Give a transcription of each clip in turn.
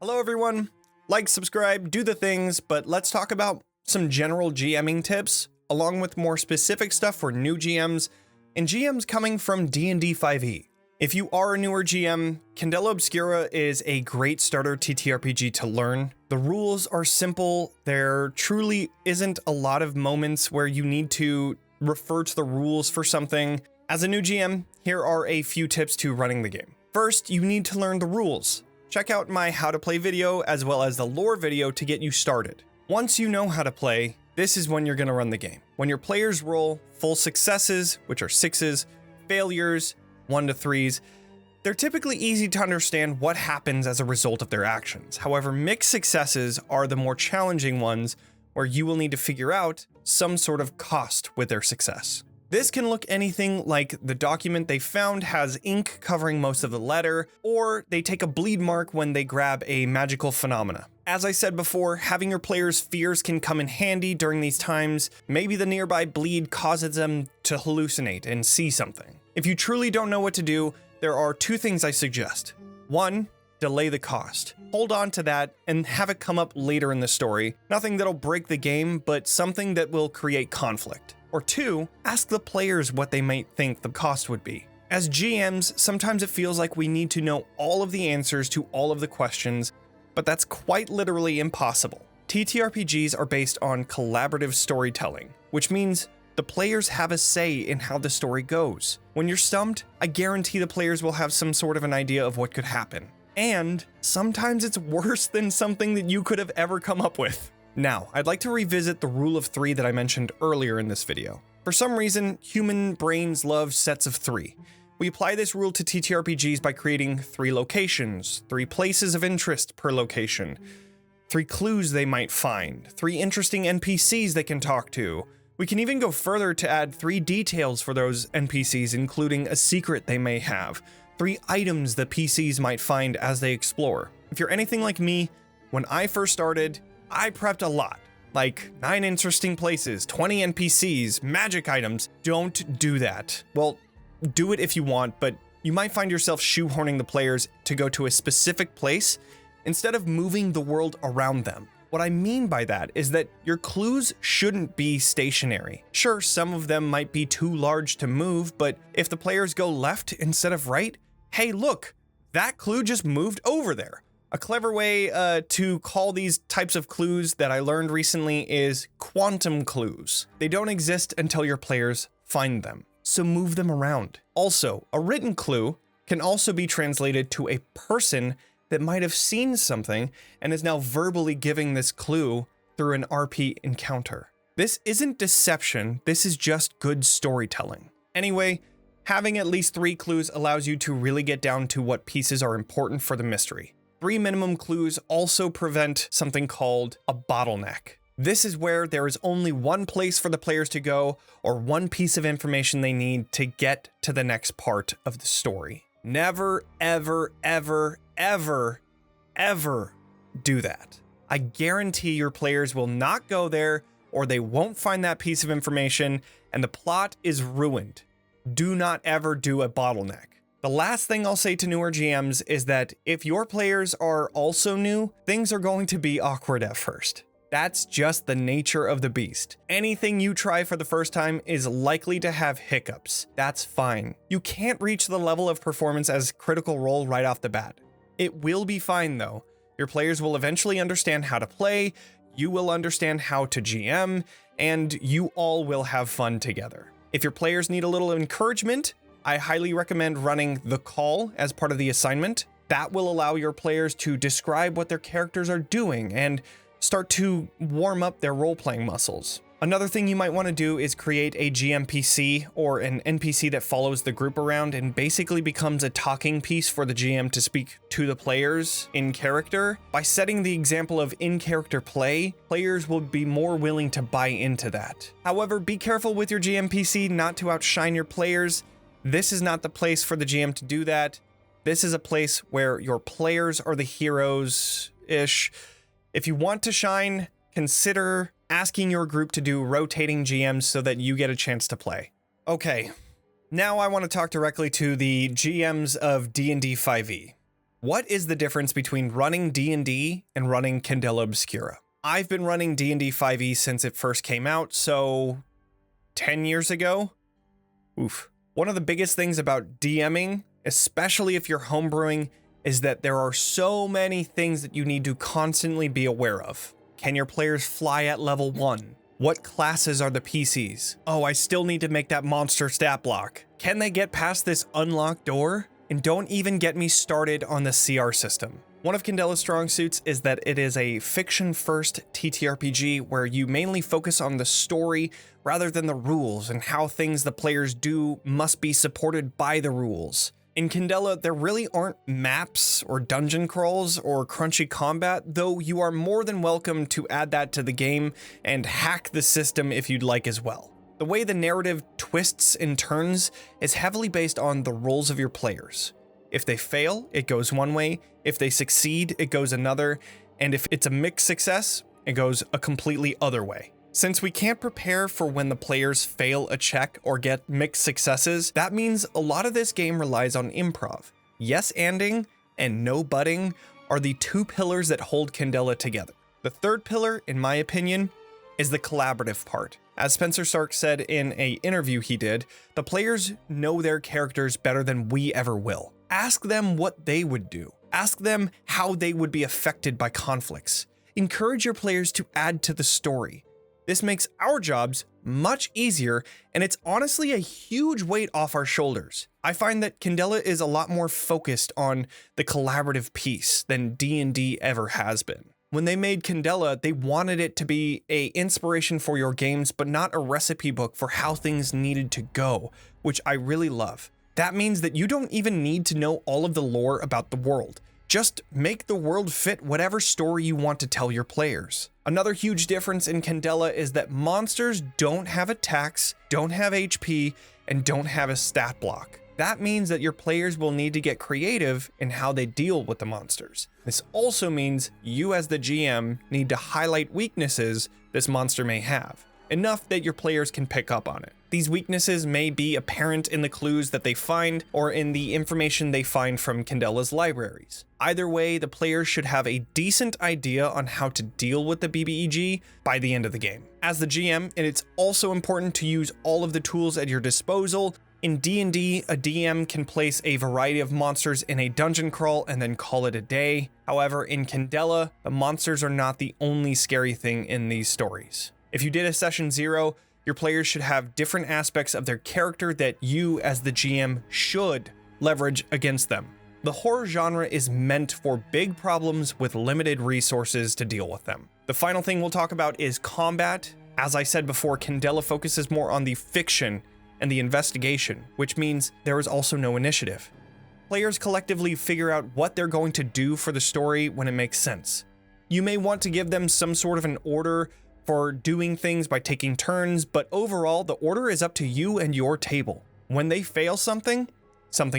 Hello everyone, like, subscribe, do the things, but let's talk about some general GMing tips, along with more specific stuff for new GMs, and GMs coming from D&D 5e. If you are a newer GM, Candela Obscura is a great starter TTRPG to learn. The rules are simple, there truly isn't a lot of moments where you need to refer to the rules for something. As a new GM, here are a few tips to running the game. First, you need to learn the rules. Check out my how to play video as well as the lore video to get you started. Once you know how to play, this is when you're going to run the game. When your players roll full successes, which are 6s, failures, 1 to 3s, they're typically easy to understand what happens as a result of their actions. However, mixed successes are the more challenging ones where you will need to figure out some sort of cost with their success. This can look anything like the document they found has ink covering most of the letter, or they take a bleed mark when they grab a magical phenomena. As I said before, having your players' fears can come in handy during these times. Maybe the nearby bleed causes them to hallucinate and see something. If you truly don't know what to do, there are 2 things I suggest. 1, delay the cost. Hold on to that and have it come up later in the story. Nothing that'll break the game, but something that will create conflict. Or 2, ask the players what they might think the cost would be. As GMs, sometimes it feels like we need to know all of the answers to all of the questions, but that's quite literally impossible. TTRPGs are based on collaborative storytelling, which means the players have a say in how the story goes. When you're stumped, I guarantee the players will have some sort of an idea of what could happen. And sometimes it's worse than something that you could have ever come up with. Now, I'd like to revisit the rule of 3 that I mentioned earlier in this video. For some reason, human brains love sets of 3. We apply this rule to TTRPGs by creating 3 locations, 3 places of interest per location, 3 clues they might find, 3 interesting NPCs they can talk to. We can even go further to add 3 details for those NPCs, including a secret they may have, 3 items the PCs might find as they explore. If you're anything like me, when I first started, I prepped a lot, like 9 interesting places, 20 NPCs, magic items. Don't do that. Well, do it if you want, but you might find yourself shoehorning the players to go to a specific place instead of moving the world around them. What I mean by that is that your clues shouldn't be stationary. Sure, some of them might be too large to move, but if the players go left instead of right, hey look, that clue just moved over there. A clever way to call these types of clues that I learned recently is quantum clues. They don't exist until your players find them, so move them around. Also, a written clue can also be translated to a person that might have seen something and is now verbally giving this clue through an RP encounter. This isn't deception, this is just good storytelling. Anyway, having at least 3 clues allows you to really get down to what pieces are important for the mystery. 3 minimum clues also prevent something called a bottleneck. This is where there is only one place for the players to go or one piece of information they need to get to the next part of the story. Never, ever, ever, ever, ever do that. I guarantee your players will not go there or they won't find that piece of information and the plot is ruined. Do not ever do a bottleneck. The last thing I'll say to newer GMs is that if your players are also new, things are going to be awkward at first. That's just the nature of the beast. Anything you try for the first time is likely to have hiccups. That's fine. You can't reach the level of performance as Critical Role right off the bat. It will be fine though. Your players will eventually understand how to play, you will understand how to GM, and you all will have fun together. If your players need a little encouragement, I highly recommend running the call as part of the assignment. That will allow your players to describe what their characters are doing and start to warm up their role-playing muscles. Another thing you might want to do is create a GMPC or an NPC that follows the group around and basically becomes a talking piece for the GM to speak to the players in character. By setting the example of in-character play, players will be more willing to buy into that. However, be careful with your GMPC not to outshine your players. This is not the place for the GM to do that. This is a place where your players are the heroes-ish. If you want to shine, consider asking your group to do rotating GMs so that you get a chance to play. Okay, now I want to talk directly to the GMs of D&D 5e. What is the difference between running D&D and running Candela Obscura? I've been running D&D 5e since it first came out, so 10 years ago? Oof. One of the biggest things about DMing, especially if you're homebrewing, is that there are so many things that you need to constantly be aware of. Can your players fly at level 1? What classes are the PCs? Oh, I still need to make that monster stat block. Can they get past this unlocked door? And don't even get me started on the CR system. One of Candela's strong suits is that it is a fiction-first TTRPG where you mainly focus on the story rather than the rules, and how things the players do must be supported by the rules. In Candela, there really aren't maps or dungeon crawls or crunchy combat, though you are more than welcome to add that to the game and hack the system if you'd like as well. The way the narrative twists and turns is heavily based on the roles of your players. If they fail, it goes one way. If they succeed, it goes another. And if it's a mixed success, it goes a completely other way. Since we can't prepare for when the players fail a check or get mixed successes, that means a lot of this game relies on improv. Yes-anding and no butting are the two pillars that hold Candela together. The third pillar, in my opinion, is the collaborative part. As Spencer Stark said in an interview he did, the players know their characters better than we ever will. Ask them what they would do. Ask them how they would be affected by conflicts. Encourage your players to add to the story. This makes our jobs much easier, and it's honestly a huge weight off our shoulders. I find that Candela is a lot more focused on the collaborative piece than D&D ever has been. When they made Candela, they wanted it to be an inspiration for your games, but not a recipe book for how things needed to go, which I really love. That means that you don't even need to know all of the lore about the world. Just make the world fit whatever story you want to tell your players. Another huge difference in Candela is that monsters don't have attacks, don't have HP, and don't have a stat block. That means that your players will need to get creative in how they deal with the monsters. This also means you as the GM need to highlight weaknesses this monster may have, enough that your players can pick up on it. These weaknesses may be apparent in the clues that they find or in the information they find from Candela's libraries. Either way, the players should have a decent idea on how to deal with the BBEG by the end of the game. As the GM, it's also important to use all of the tools at your disposal. In D&D, a DM can place a variety of monsters in a dungeon crawl and then call it a day. However, in Candela, the monsters are not the only scary thing in these stories. If you did a session 0, your players should have different aspects of their character that you as the GM should leverage against them. The horror genre is meant for big problems with limited resources to deal with them. The final thing we'll talk about is combat. As I said before, Candela focuses more on the fiction and the investigation, which means there is also no initiative. Players collectively figure out what they're going to do for the story when it makes sense. You may want to give them some sort of an order for doing things by taking turns, but overall, the order is up to you and your table. When they fail something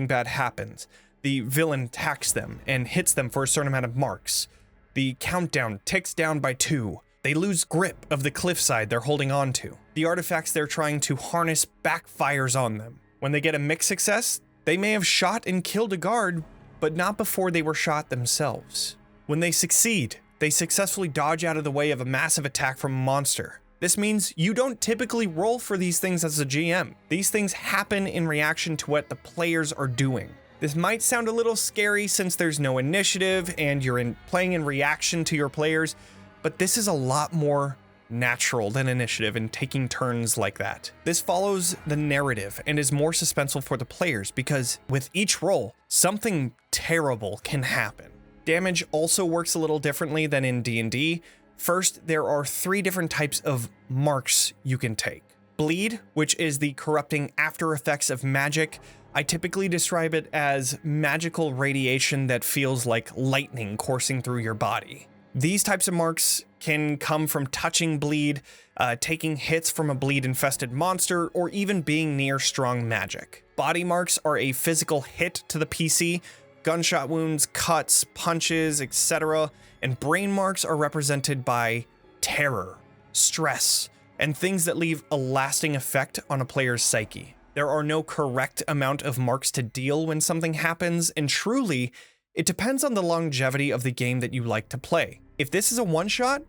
bad happens. The villain attacks them and hits them for a certain amount of marks. The countdown ticks down by 2. They lose grip of the cliffside they're holding on to. The artifacts they're trying to harness backfires on them. When they get a mixed success, they may have shot and killed a guard, but not before they were shot themselves. When they succeed, they successfully dodge out of the way of a massive attack from a monster. This means you don't typically roll for these things as a GM. These things happen in reaction to what the players are doing. This might sound a little scary since there's no initiative and you're playing in reaction to your players, but this is a lot more natural than initiative and taking turns like that. This follows the narrative and is more suspenseful for the players because with each roll, something terrible can happen. Damage also works a little differently than in D&D. First, there are 3 different types of marks you can take. Bleed, which is the corrupting after effects of magic. I typically describe it as magical radiation that feels like lightning coursing through your body. These types of marks can come from touching bleed, taking hits from a bleed-infested monster, or even being near strong magic. Body marks are a physical hit to the PC, gunshot wounds, cuts, punches, etc. And brain marks are represented by terror, stress, and things that leave a lasting effect on a player's psyche. There are no correct amount of marks to deal when something happens, and truly, It depends on the longevity of the game that you like to play. If this is a one-shot,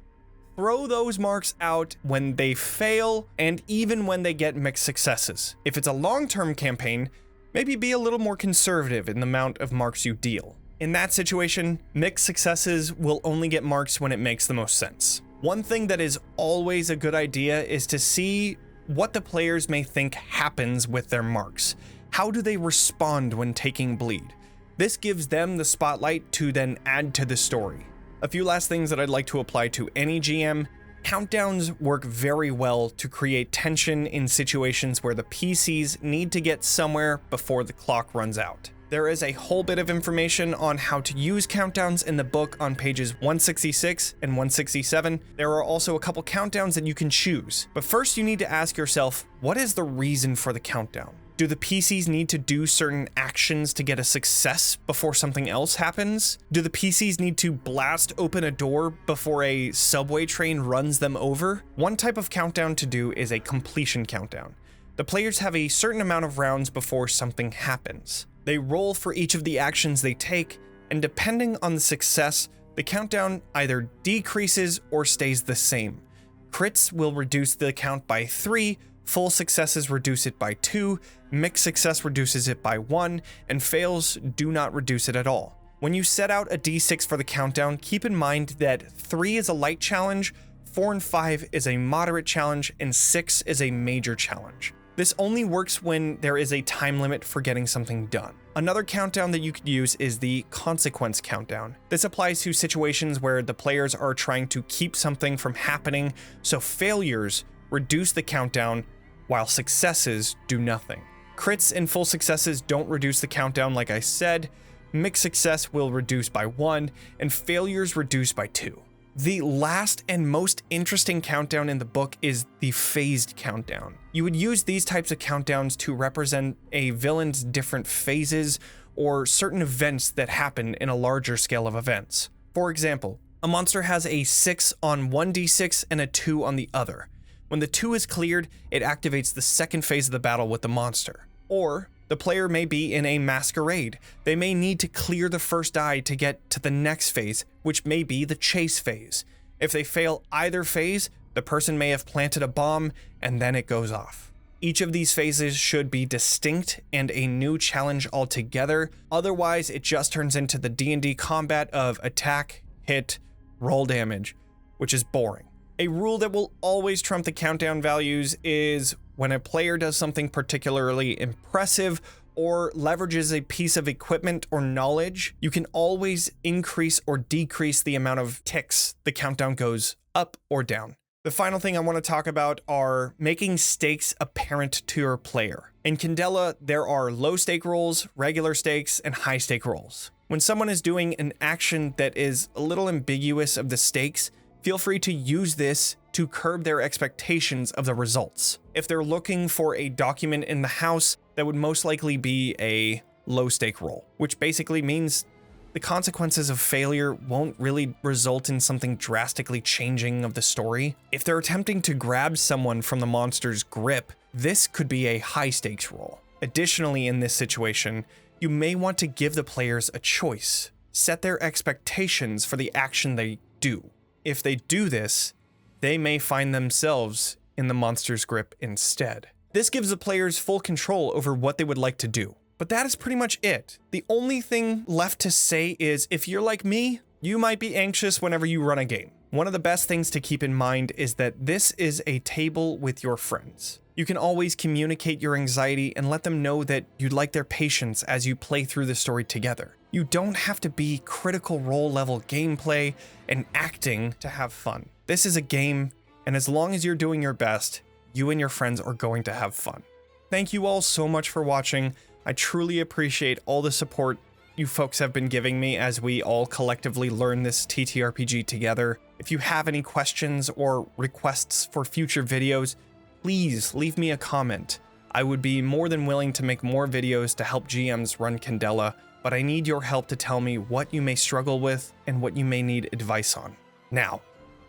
throw those marks out when they fail and even when they get mixed successes. If it's a long-term campaign, maybe be a little more conservative in the amount of marks you deal. In that situation, mixed successes will only get marks when it makes the most sense. One thing that is always a good idea is to see what the players may think happens with their marks. How do they respond when taking bleed? This gives them the spotlight to then add to the story. A few last things that I'd like to apply to any GM. Countdowns work very well to create tension in situations where the PCs need to get somewhere before the clock runs out. There is a whole bit of information on how to use countdowns in the book on pages 166 and 167. There are also a couple countdowns that you can choose. But first you need to ask yourself, what is the reason for the countdown? Do the PCs need to do certain actions to get a success before something else happens? Do the PCs need to blast open a door before a subway train runs them over? One type of countdown to do is a completion countdown. The players have a certain amount of rounds before something happens. They roll for each of the actions they take, and depending on the success, the countdown either decreases or stays the same. Crits will reduce the count by 3, full successes reduce it by 2, mixed success reduces it by 1, and fails do not reduce it at all. When you set out a d6 for the countdown, keep in mind that 3 is a light challenge, 4 and 5 is a moderate challenge, and 6 is a major challenge. This only works when there is a time limit for getting something done. Another countdown that you could use is the consequence countdown. This applies to situations where the players are trying to keep something from happening, so failures reduce the countdown while successes do nothing. Crits and full successes don't reduce the countdown like I said, mixed success will reduce by 1, and failures reduce by 2. The last and most interesting countdown in the book is the phased countdown. You would use these types of countdowns to represent a villain's different phases or certain events that happen in a larger scale of events. For example, a monster has a 6 on one d6 and a 2 on the other. When the 2 is cleared, it activates the second phase of the battle with the monster. Or the player may be in a masquerade. They may need to clear the first die to get to the next phase, which may be the chase phase. If they fail either phase, the person may have planted a bomb and then it goes off. Each of these phases should be distinct and a new challenge altogether. Otherwise, it just turns into the D&D combat of attack, hit, roll damage, which is boring. A rule that will always trump the countdown values is when a player does something particularly impressive or leverages a piece of equipment or knowledge, you can always increase or decrease the amount of ticks the countdown goes up or down. The final thing I want to talk about are making stakes apparent to your player. In Candela, there are low stake rolls, regular stakes, and high stake rolls. When someone is doing an action that is a little ambiguous of the stakes, feel free to use this to curb their expectations of the results. If they're looking for a document in the house, that would most likely be a low stake roll, which basically means the consequences of failure won't really result in something drastically changing of the story. If they're attempting to grab someone from the monster's grip, this could be a high stakes roll. Additionally, in this situation, you may want to give the players a choice. Set their expectations for the action they do. If they do this, they may find themselves in the monster's grip instead. This gives the players full control over what they would like to do. But that is pretty much it. The only thing left to say is, if you're like me, you might be anxious whenever you run a game. One of the best things to keep in mind is that this is a table with your friends. You can always communicate your anxiety and let them know that you'd like their patience as you play through the story together. You don't have to be critical role level gameplay and acting to have fun. This is a game, and as long as you're doing your best, you and your friends are going to have fun. Thank you all so much for watching. I truly appreciate all the support you folks have been giving me as we all collectively learn this TTRPG together. If you have any questions or requests for future videos, please leave me a comment. I would be more than willing to make more videos to help GMs run Candela, but I need your help to tell me what you may struggle with and what you may need advice on. Now,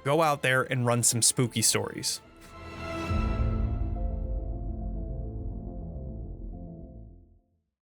go out there and run some spooky stories.